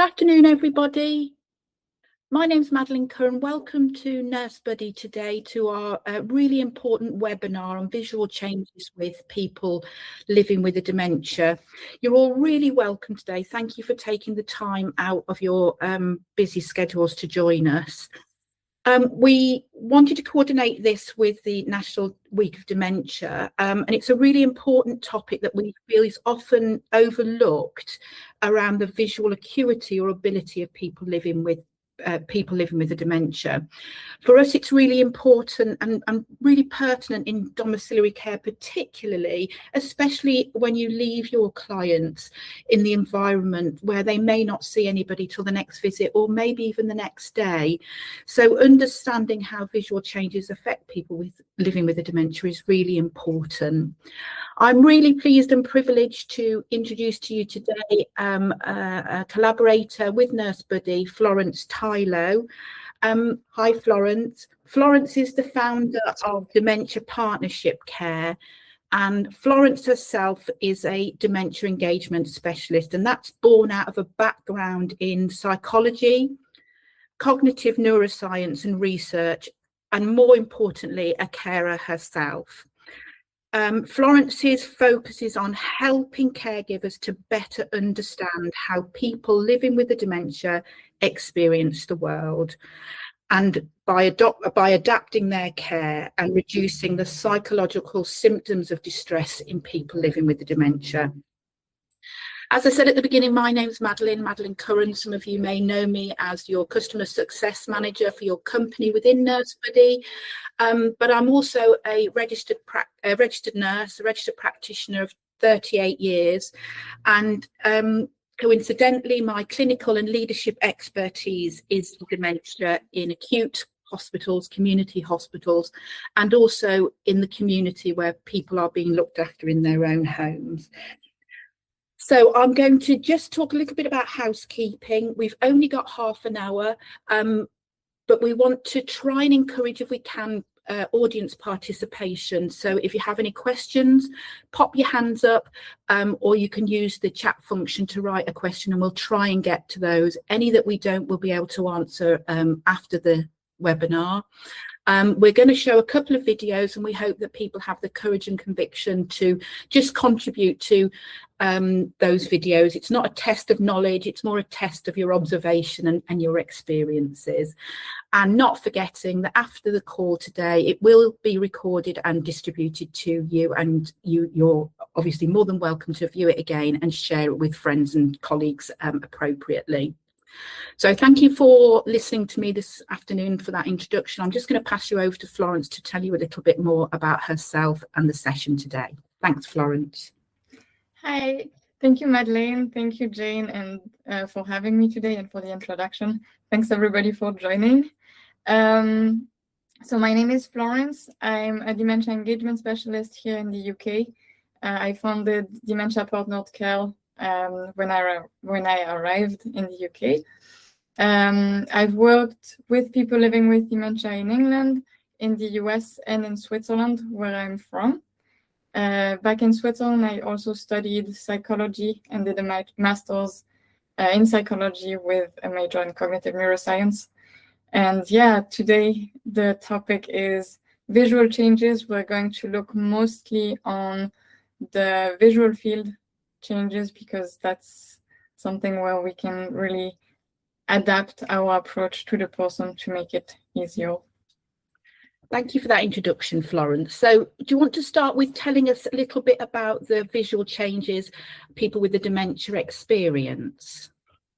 Good afternoon, everybody. My name's Madeleine Curran. Welcome to Nursebuddy today, to our really important webinar on visual changes with people living with a dementia. You're all really welcome today. Thank you for taking the time out of your busy schedules to join us. We wanted to coordinate this with the National Week of Dementia, and it's a really important topic that we feel is often overlooked around the visual acuity or ability of people living with a dementia. For us, it's really important and really pertinent in domiciliary care, particularly, especially when you leave your clients in the environment where they may not see anybody till the next visit or maybe even the next day. So understanding how visual changes affect people living with a dementia is really important. I'm really pleased and privileged to introduce to you today a collaborator with Nursebuddy, Florence Tyloo. Hi, Florence. Florence is the founder of Dementia Partnership Care, and Florence herself is a dementia engagement specialist, and that's born out of a background in psychology, cognitive neuroscience and research, and more importantly, a carer herself. Florence's focus is on helping caregivers to better understand how people living with the dementia experience the world, and by adapting their care and reducing the psychological symptoms of distress in people living with the dementia. As I said at the beginning, my name's Madeleine Curran. Some of you may know me as your customer success manager for your company within Nursebuddy, but I'm also a registered nurse, a registered practitioner of 38 years, and coincidentally, my clinical and leadership expertise is dementia in acute hospitals, community hospitals, and also in the community where people are being looked after in their own homes. So I'm going to just talk a little bit about housekeeping. We've only got half an hour, but we want to try and encourage, if we can, audience participation. So if you have any questions, pop your hands up, or you can use the chat function to write a question, and we'll try and get to those. Any that we don't, we'll be able to answer after the webinar. We're going to show a couple of videos, and we hope that people have the courage and conviction to just contribute to those videos. It's not a test of knowledge, it's more a test of your observation and your experiences. And not forgetting that after the call today, it will be recorded and distributed to you, and you're obviously more than welcome to view it again and share it with friends and colleagues appropriately. So thank you for listening to me this afternoon for that introduction. I'm just going to pass you over to Florence to tell you a little bit more about herself and the session today. Thanks, Florence. Hi, thank you, Madeleine. Thank you, Jane, and for having me today and for the introduction. Thanks, everybody, for joining. So my name is Florence. I'm a dementia engagement specialist here in the UK. I founded Dementia Partnered Care when I arrived in the UK. I've worked with people living with dementia in England, in the US, and in Switzerland, where I'm from. Back in Switzerland, I also studied psychology and did a master's in psychology with a major in cognitive neuroscience. And yeah, today the topic is visual changes. We're going to look mostly on the visual field changes, because that's something where we can really adapt our approach to the person to make it easier. Thank you for that introduction, Florence. So do you want to start with telling us a little bit about the visual changes people with the dementia experience?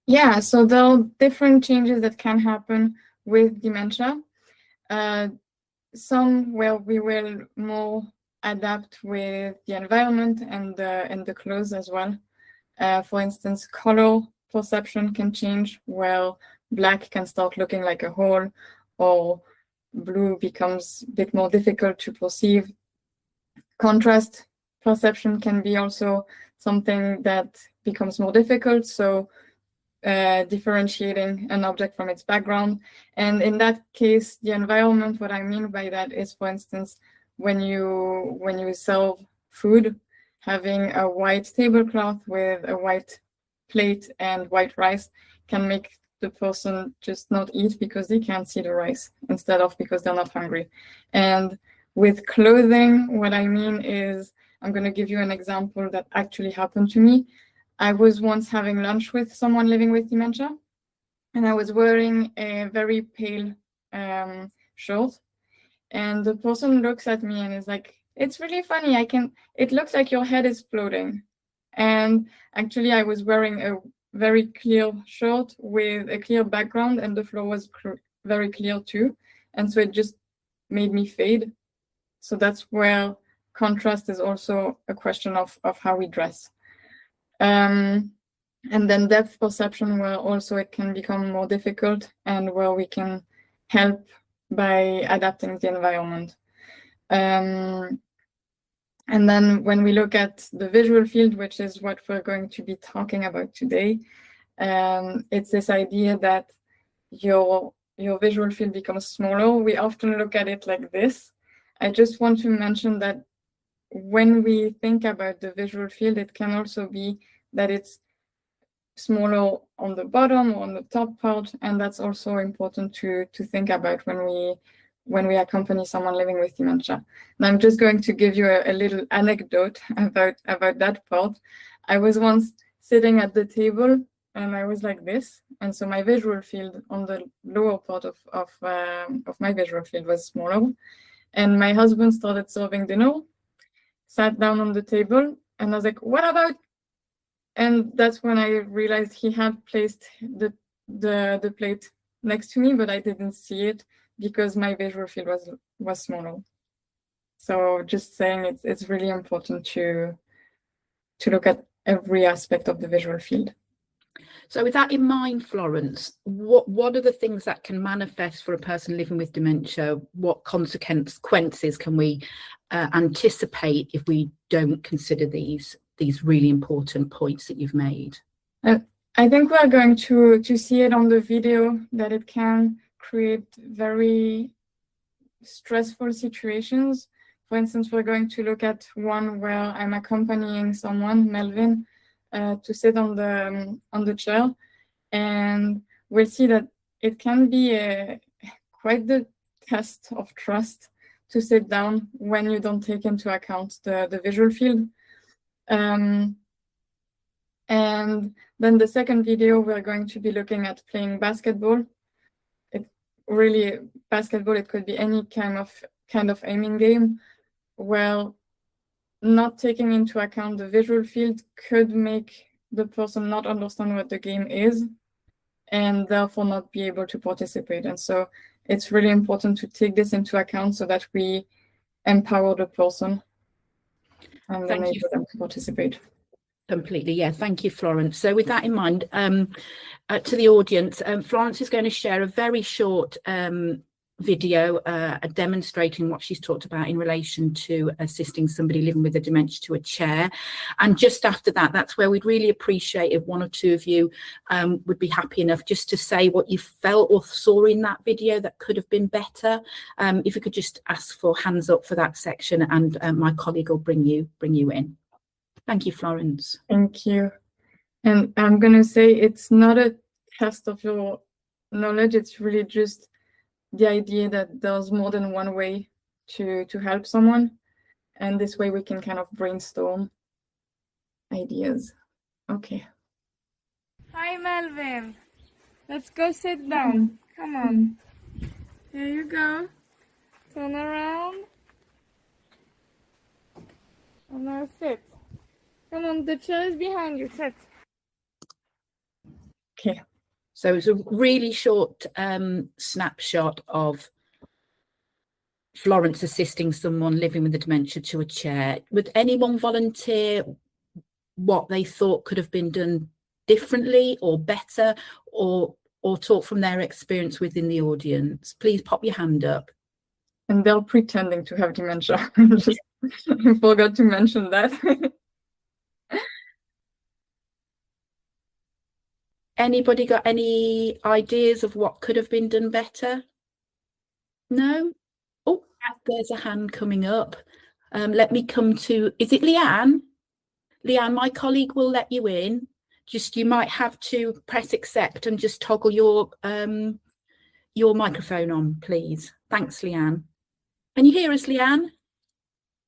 Yeah, so there are different changes that can happen with dementia. Some where we will more adapt with the environment and the clothes as well. For instance, color perception can change, where black can start looking like a hole, or blue becomes a bit more difficult to perceive. Contrast perception can be also something that becomes more difficult, so differentiating an object from its background. And in that case, the environment, what I mean by that is, for instance, when you serve food, having a white tablecloth with a white plate and white rice can make the person just not eat because they can't see the rice instead of because they're not hungry. And with clothing, what I mean is, I'm going to give you an example that actually happened to me. I was once having lunch with someone living with dementia, and I was wearing a very pale shirt. And the person looks at me and is like, "It's really funny. It looks like your head is floating." And actually, I was wearing a very clear shirt with a clear background, and the floor was very clear too. And so it just made me fade. So that's where contrast is also a question of how we dress. And then depth perception, where also it can become more difficult and where we can help by adapting the environment. And then when we look at the visual field, which is what we're going to be talking about today, it's this idea that your visual field becomes smaller. We often look at it like this. I just want to mention that when we think about the visual field, it can also be that it's smaller on the bottom or on the top part, and that's also important to think about when we accompany someone living with dementia. And I'm just going to give you a little anecdote about that part. I was once sitting at the table and I was like this, and so my visual field on the lower part of my visual field was smaller. And my husband started serving dinner, sat down on the table, and I was like, "What about?" And that's when I realized he had placed the plate next to me, but I didn't see it because my visual field was smaller. So just saying, it's really important to look at every aspect of the visual field. So with that in mind, Florence, what are the things that can manifest for a person living with dementia? What consequences can we anticipate if we don't consider these really important points that you've made? I think we're going to see it on the video that it can create very stressful situations. For instance, we're going to look at one where I'm accompanying someone, Melvin, to sit on the chair, and we'll see that it can be quite the test of trust to sit down when you don't take into account the visual field. And then the second video, we're going to be looking at playing basketball. Basketball, it could be any kind of aiming game, where not taking into account the visual field could make the person not understand what the game is and therefore not be able to participate. And so it's really important to take this into account so that we empower the person and enable them to participate. Completely, yeah. Thank you, Florence. So with that in mind, to the audience, Florence is going to share a very short video demonstrating what she's talked about in relation to assisting somebody living with a dementia to a chair. And just after that, that's where we'd really appreciate if one or two of you would be happy enough just to say what you felt or saw in that video that could have been better. If you could just ask for hands up for that section, and my colleague will bring you in. Thank you, Florence. Thank you. And I'm going to say it's not a test of your knowledge. It's really just the idea that there's more than one way to help someone. And this way we can kind of brainstorm ideas. Okay. Hi, Melvin. Let's go sit down. Come on. Here you go. Turn around. And now sit. Come on, the chair is behind you. Sit. Okay. So it's a really short snapshot of Florence assisting someone living with a dementia to a chair. Would anyone volunteer what they thought could have been done differently or better, or talk from their experience within the audience? Please pop your hand up. And they're pretending to have dementia. Just forgot to mention that. Anybody got any ideas of what could have been done better? No? Oh, there's a hand coming up. Let me come to, is it Leanne? Leanne, my colleague will let you in. just you might have to press accept and just toggle your microphone on, please. Thanks, Leanne. Can you hear us, Leanne?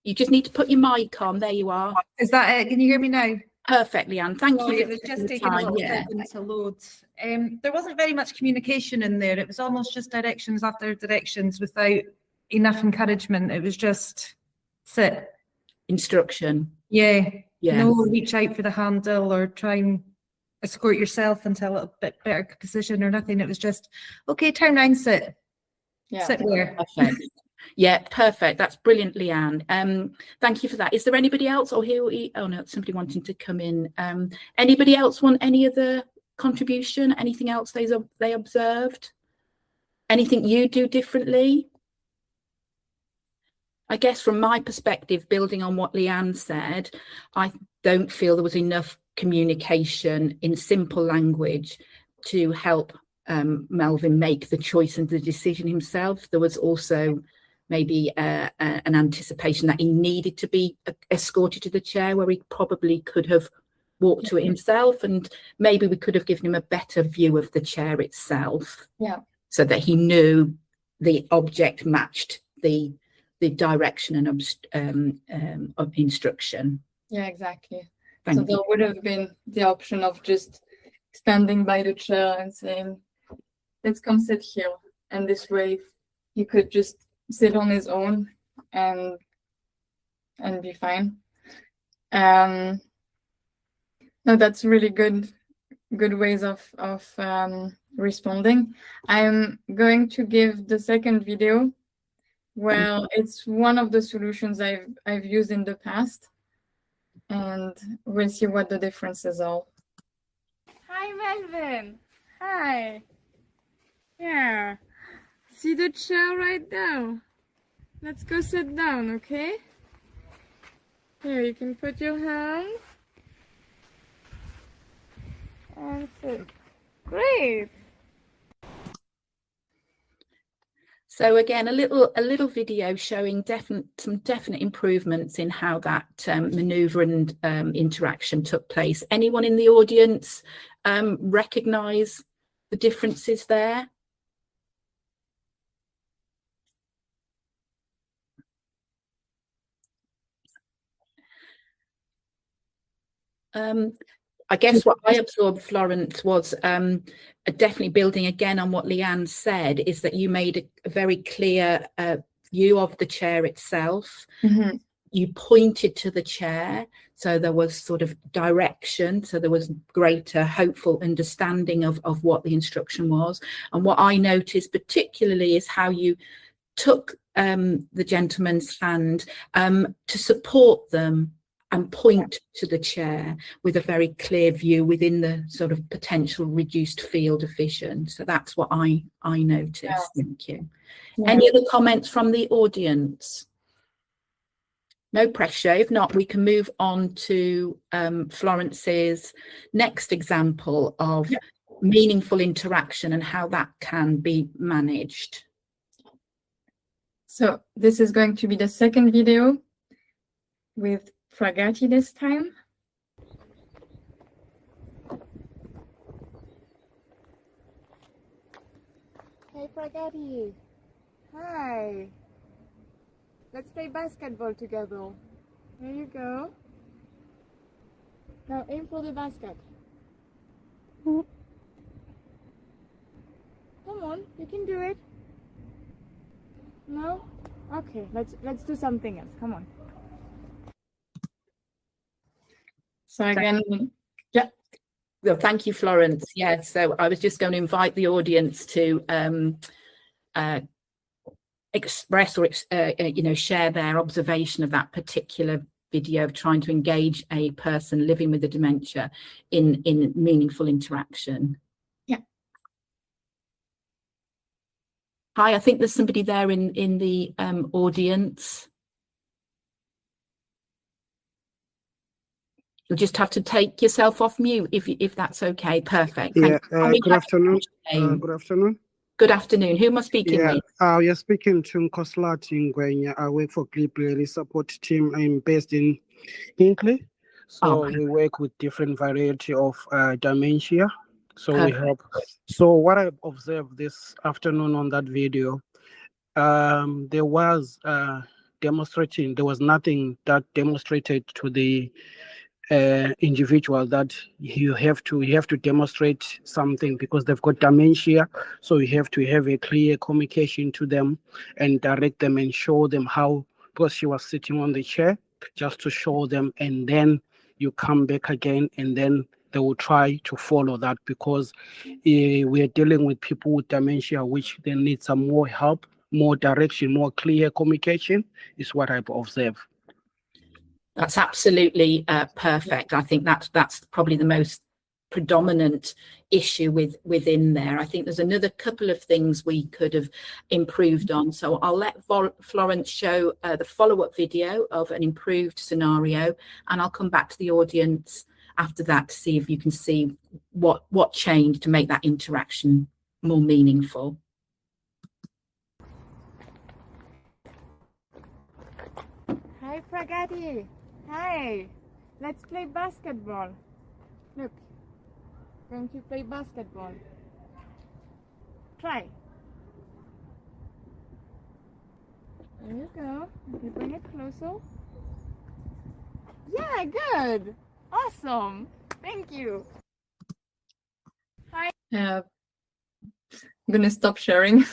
You just need to put your mic on. There you are. Is that it? Can you hear me now? Perfect, Leanne. Thank you. It was just taking a little second to load. There wasn't very much communication in there. It was almost just directions after directions without enough encouragement. It was just sit. Instruction. Yeah. Yeah. No reach out for the handle or try and escort yourself into a little bit better position or nothing. It was just, okay, turn around, sit. Yeah. Sit where? Perfect. Yeah, perfect. That's brilliant, Leanne. Thank you for that. Is there anybody else? Or here we, oh no, somebody wanting to come in. Anybody else want any other contribution? Anything else they observed? Anything you do differently? I guess from my perspective, building on what Leanne said, I don't feel there was enough communication in simple language to help Melvin make the choice and the decision himself. There was also maybe an anticipation that he needed to be escorted to the chair, where he probably could have walked to it himself, and maybe we could have given him a better view of the chair itself, so that he knew the object matched the direction and of instruction. Yeah, exactly. Thank so you. there would have been the option of just standing by the chair and saying, let's come sit here, and this way he could just sit on his own and be fine. No, that's really good ways of responding. I'm going to give the second video. Well, it's one of the solutions I've used in the past, and we'll see what the differences are. Hi, Melvin. Hi. Yeah. See the chair right there? Let's go sit down, okay? Here, you can put your hand and sit. Great. So again, a little video showing some definite improvements in how that manoeuvre and interaction took place. Anyone in the audience recognise the differences there? I guess what I absorbed, Florence, was definitely building again on what Leanne said, is that you made a very clear view of the chair itself. Mm-hmm. You pointed to the chair, so there was sort of direction, so there was greater hopeful understanding of what the instruction was. And what I noticed particularly is how you took the gentleman's hand to support them and point to the chair with a very clear view within the sort of potential reduced field of vision. So that's what I noticed. Yeah. Thank you. Yeah. Any other comments from the audience? No pressure. If not, we can move on to Florence's next example of meaningful interaction and how that can be managed. So this is going to be the second video with Pragati this time. Hey Pragati. Hi. Let's play basketball together. There you go. Now aim for the basket. Come on, you can do it. No? Okay, let's do something else. Come on. So again, Well, thank you, Florence. Yes, so I was just going to invite the audience to express or share their observation of that particular video of trying to engage a person living with a dementia in meaningful interaction. Yeah. Hi, I think there's somebody there in the audience. You'll just have to take yourself off mute if that's okay. Perfect. Yeah. Good afternoon. Good afternoon. Good afternoon. Who am I speaking with? You're speaking to Nkoslati Ngwenya. I work for Glibleri support team. I'm based in Hinkley. So Okay. we work with different variety of dementia. So we help. So what I observed this afternoon on that video, there was demonstrating. There was nothing that demonstrated to the individual that you have to demonstrate something because they've got dementia. So you have to have a clear communication to them and direct them and show them how, because she was sitting on the chair, just to show them, and then you come back again, and then they will try to follow that, because we are dealing with people with dementia which they need some more help, more direction, more clear communication is what I've observed. That's absolutely perfect. I think that's probably the most predominant issue within there. I think there's another couple of things we could have improved on. So I'll let Florence show the follow-up video of an improved scenario, and I'll come back to the audience after that to see if you can see what changed to make that interaction more meaningful. Hi, Pragati. Hi. Let's play basketball. Look. Going to play basketball. Try. There you go. You bring it closer. Yeah, good. Awesome. Thank you. Hi. I'm gonna stop sharing.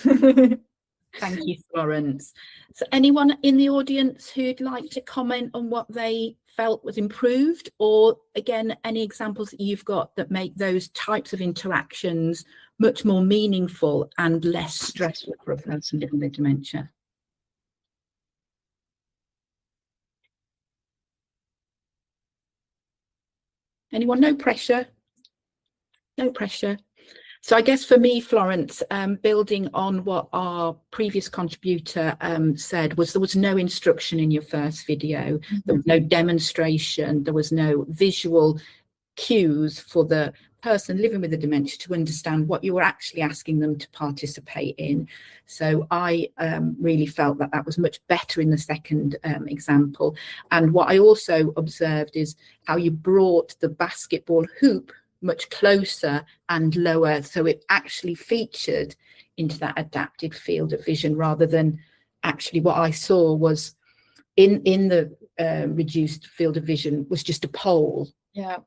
Thank you, Florence. So anyone in the audience who'd like to comment on what they felt was improved, or again, any examples that you've got that make those types of interactions much more meaningful and less stressful for a person living with dementia? Anyone? No pressure. No pressure. So I guess for me, Florence, building on what our previous contributor said, was there was no instruction in your first video. There was no demonstration. There was no visual cues for the person living with the dementia to understand what you were actually asking them to participate in. So I really felt that that was much better in the second example. And what I also observed is how you brought the basketball hoop much closer and lower, so it actually featured into that adapted field of vision, rather than actually what I saw was in the reduced field of vision was just a pole,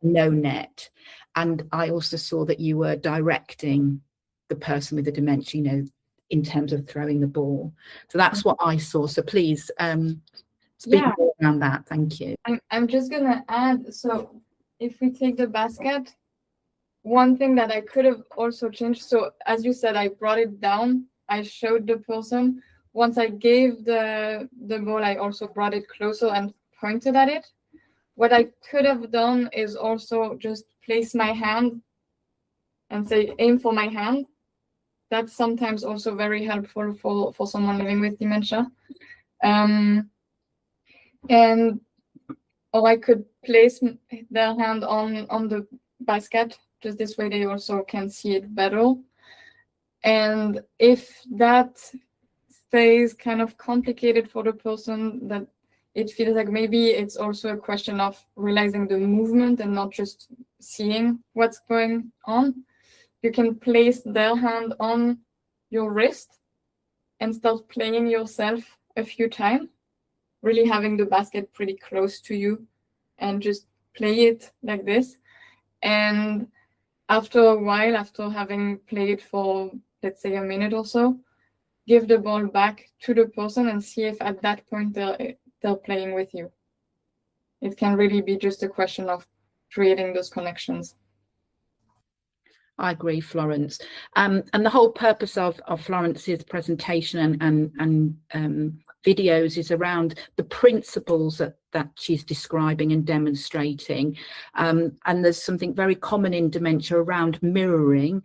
no net. And I also saw that you were directing the person with the dementia, you know, in terms of throwing the ball. So that's what I saw. So please speak more around that. Thank you. I'm just gonna add, so if we take the basket, one thing that I could have also changed, so as you said, I brought it down, I showed the person. Once I gave the ball, I also brought it closer and pointed at it. What I could have done is also just place my hand and say, aim for my hand. That's sometimes also very helpful for someone living with dementia. And or I could place their hand on the basket. Just this way they also can see it better. And if that stays kind of complicated for the person, that it feels like maybe it's also a question of realizing the movement and not just seeing what's going on, you can place their hand on your wrist and start playing yourself a few times, really having the basket pretty close to you and just play it like this. And after a while, after having played for, let's say, a minute or so, give the ball back to the person and see if at that point they're playing with you. It can really be just a question of creating those connections. I agree, Florence. And the whole purpose of Florence's presentation and videos is around the principles that she's describing and demonstrating. And there's something very common in dementia around mirroring.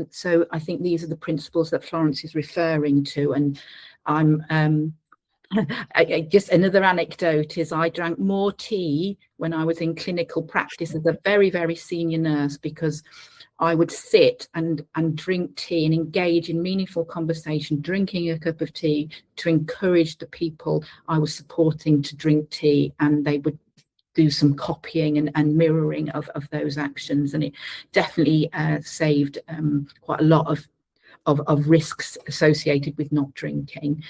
So I think these are the principles that Florence is referring to. And I'm just another anecdote is I drank more tea when I was in clinical practice as a very, very senior nurse, because I would sit and drink tea and engage in meaningful conversation, drinking a cup of tea to encourage the people I was supporting to drink tea, and they would do some copying and mirroring of those actions, and it definitely saved quite a lot of risks associated with not drinking.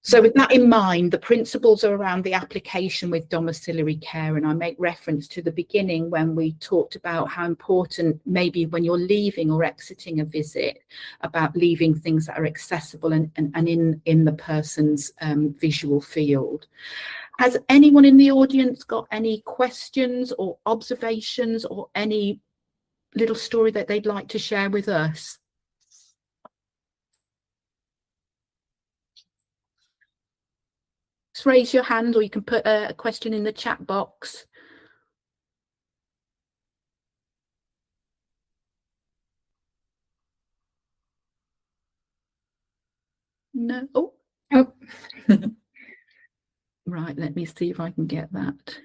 So with that in mind, the principles are around the application with domiciliary care, and I make reference to the beginning when we talked about how important, maybe when you're leaving or exiting a visit, about leaving things that are accessible and in the person's visual field. Has anyone in the audience got any questions or observations or any little story that they'd like to share with us? Just raise your hand, or you can put a question in the chat box. No. Oh. Right, let me see if I can get that.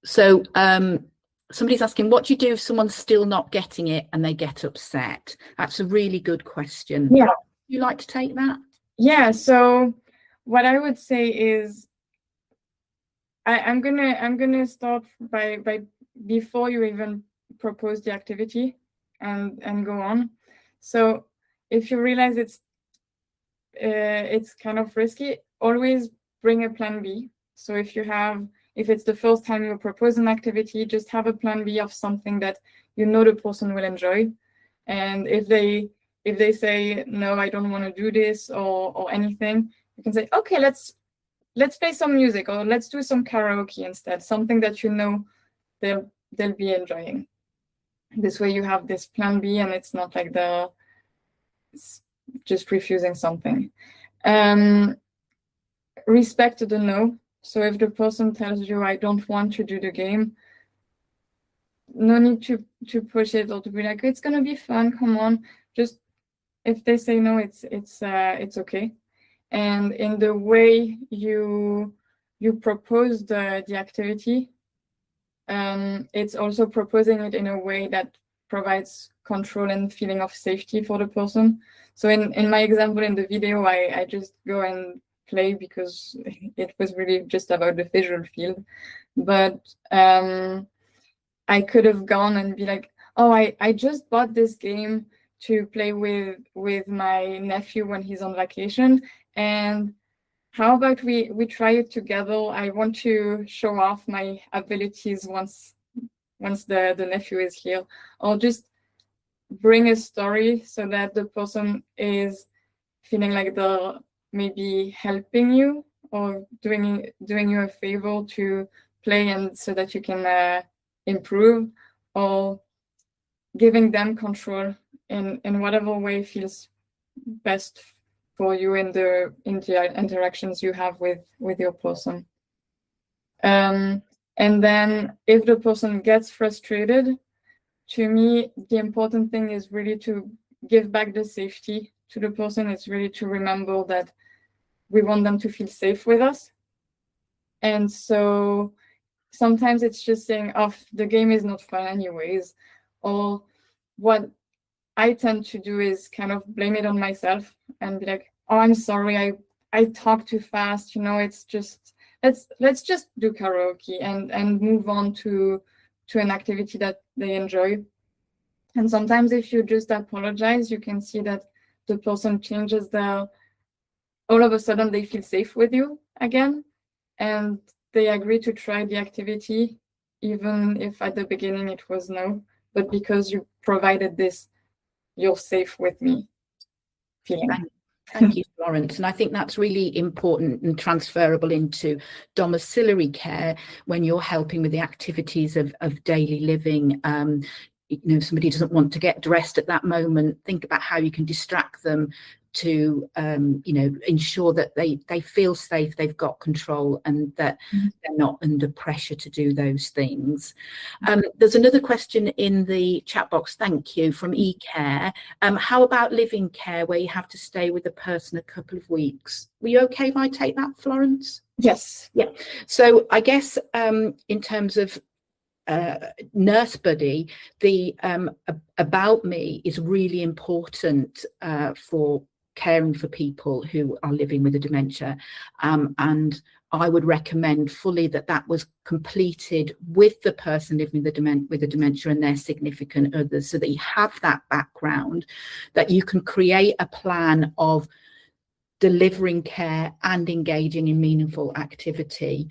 So somebody's asking, what do you do if someone's still not getting it and they get upset? That's a really good question. Yeah. Would you like to take that? Yeah, so what I would say is I'm gonna start by before you even propose the activity and go on. So if you realize it's kind of risky, always bring a plan B. So if it's the first time you propose an activity, just have a plan B of something that you know the person will enjoy. And if they say, no, I don't want to do this or anything, you can say, okay, let's play some music, or let's do some karaoke instead, something that you know they'll be enjoying. This way you have this plan B, and it's not like just refusing something. Respect the no. So if the person tells you, I don't want to do the game, no need to push it or to be like, it's gonna be fun, come on. Just if they say no, it's okay. And in the way you propose the activity, it's also proposing it in a way that provides control and feeling of safety for the person. So in my example in the video, I just go and play because it was really just about the visual field. But I could have gone and be like, oh, I just bought this game to play with my nephew when he's on vacation, and how about we try it together? I want to show off my abilities once the nephew is here. Or just bring a story so that the person is feeling like they're maybe helping you or doing you a favor to play, and so that you can improve, or giving them control in whatever way feels best for you in the interactions you have with your person. And then if the person gets frustrated, to me, the important thing is really to give back the safety to the person. It's really to remember that we want them to feel safe with us. And so sometimes it's just saying, oh, the game is not fun anyways. Or what I tend to do is kind of blame it on myself and be like, oh, I'm sorry, I talk too fast, it's just, let's just do karaoke and move on to an activity that they enjoy. And sometimes if you just apologize, you can see that the person changes all of a sudden they feel safe with you again, and they agree to try the activity, even if at the beginning it was no, but because you provided this, you're safe with me feeling. Thank you, Florence. And I think that's really important and transferable into domiciliary care when you're helping with the activities of daily living. Somebody doesn't want to get dressed at that moment, think about how you can distract them to ensure that they feel safe, they've got control, and that they're not under pressure to do those things. There's another question in the chat box, thank you, from eCare. How about living care where you have to stay with a person a couple of weeks? Were you okay if I take that, Florence? Yes. Yeah. So I guess in terms of Nursebuddy, the about me is really important for caring for people who are living with a dementia, and I would recommend fully that that was completed with the person living with the dementia and their significant others, so that you have that background, that you can create a plan of delivering care and engaging in meaningful activity.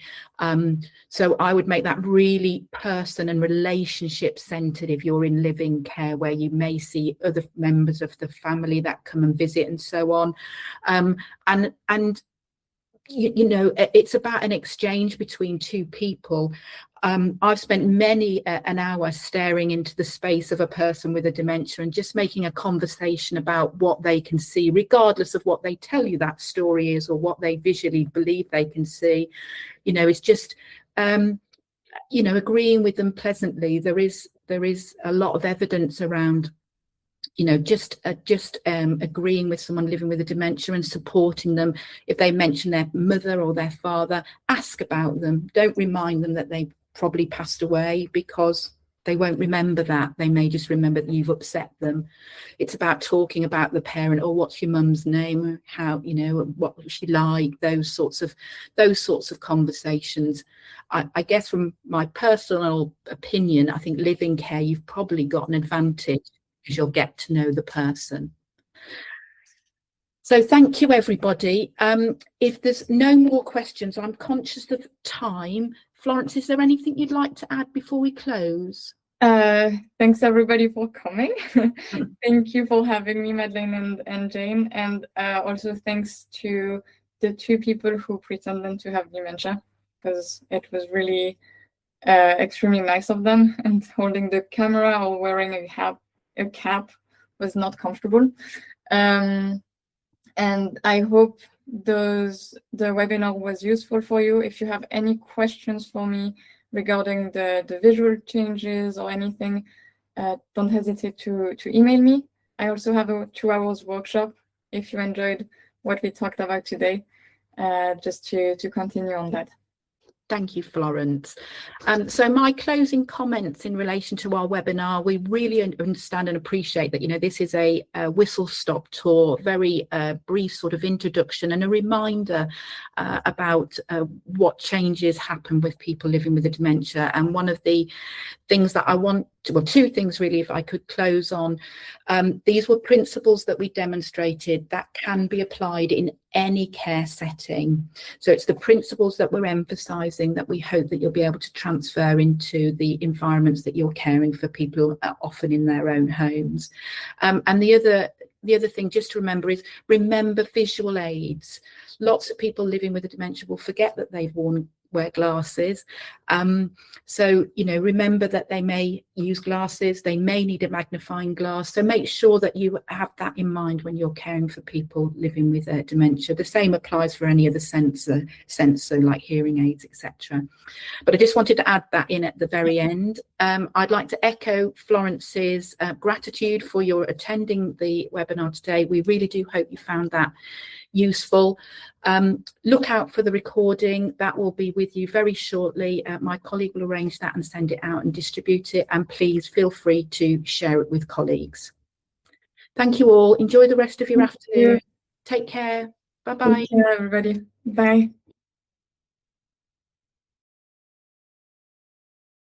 So I would make that really person and relationship centered if you're in living care, where you may see other members of the family that come and visit and so on. And you know, it's about an exchange between two people. I've spent many an hour staring into the space of a person with a dementia and just making a conversation about what they can see, regardless of what they tell you that story is or what they visually believe they can see. You know, it's just, you know, agreeing with them pleasantly. There is a lot of evidence around, you know, just agreeing with someone living with a dementia and supporting them. If they mention their mother or their father, ask about them. Don't remind them that they probably passed away, because they won't remember that. They may just remember that you've upset them. It's about talking about the parent. Or what's your mum's name? How, you know, what was she like? Those sorts of conversations. I guess from my personal opinion, I think living care, you've probably got an advantage, because you'll get to know the person. So thank you, everybody. If there's no more questions, I'm conscious of time. Florence, is there anything you'd like to add before we close? Thanks everybody for coming. Thank you for having me, Madeleine and Jane, and also thanks to the two people who pretended to have dementia, because it was really extremely nice of them, and holding the camera or wearing a cap was not comfortable. And I hope the webinar was useful for you. If you have any questions for me regarding the visual changes or anything, don't hesitate to email me. I also have a 2 hours workshop if you enjoyed what we talked about today, just to continue on that. Thank you, Florence. So my closing comments in relation to our webinar, we really understand and appreciate that, you know, this is a whistle-stop tour, very brief sort of introduction and a reminder about what changes happen with people living with a dementia. And one of the things that I want to, well, two things really, if I could close on, these were principles that we demonstrated that can be applied in any care setting. So it's the principles that we're emphasising that we hope that you'll be able to transfer into the environments that you're caring for people, often in their own homes. And the other thing just to remember is, remember visual aids. Lots of people living with a dementia will forget that they've wear glasses. So, you know, remember that they may use glasses, they may need a magnifying glass. So make sure that you have that in mind when you're caring for people living with dementia. The same applies for any other sensor like hearing aids, etc. But I just wanted to add that in at the very end. I'd like to echo Florence's gratitude for your attending the webinar today. We really do hope you found that useful. Look out for the recording. That will be with you very shortly. My colleague will arrange that and send it out and distribute it, and please feel free to share it with colleagues. Thank you all. Enjoy the rest of your afternoon. Take care. Bye-bye. Take care, everybody. Bye.